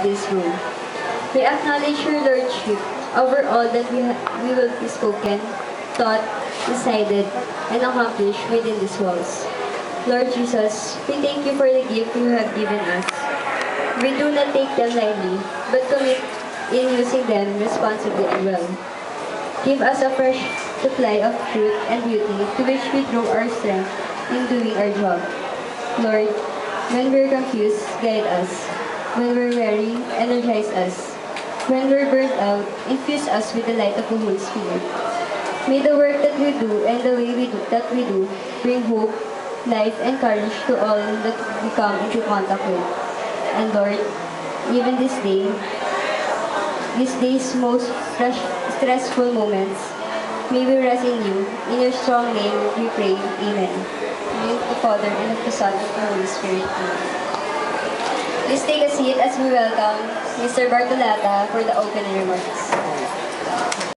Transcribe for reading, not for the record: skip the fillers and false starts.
this room. We acknowledge your Lordship over all that we will be spoken, taught, decided, and accomplished within these walls. Lord Jesus, we thank you for the gift you have given us. We do not take them lightly, but commit in using them responsibly and well. Give us a fresh supply of truth and beauty to which we draw our strength in doing our job. Lord, when we're confused, guide us. When we're weary, energize us. When we're burnt out, infuse us with the light of the Holy Spirit. May the work that we do and the way that we do bring hope, life, and courage to all that we come into contact with. And Lord, even this day, these days' most stressful moments, may we rest in you. In your strong name we pray. Amen. In the name of the Father, and of the Son, and of the Holy Spirit. Amen. Please take a seat as we welcome Mr. Bartolata for the opening remarks.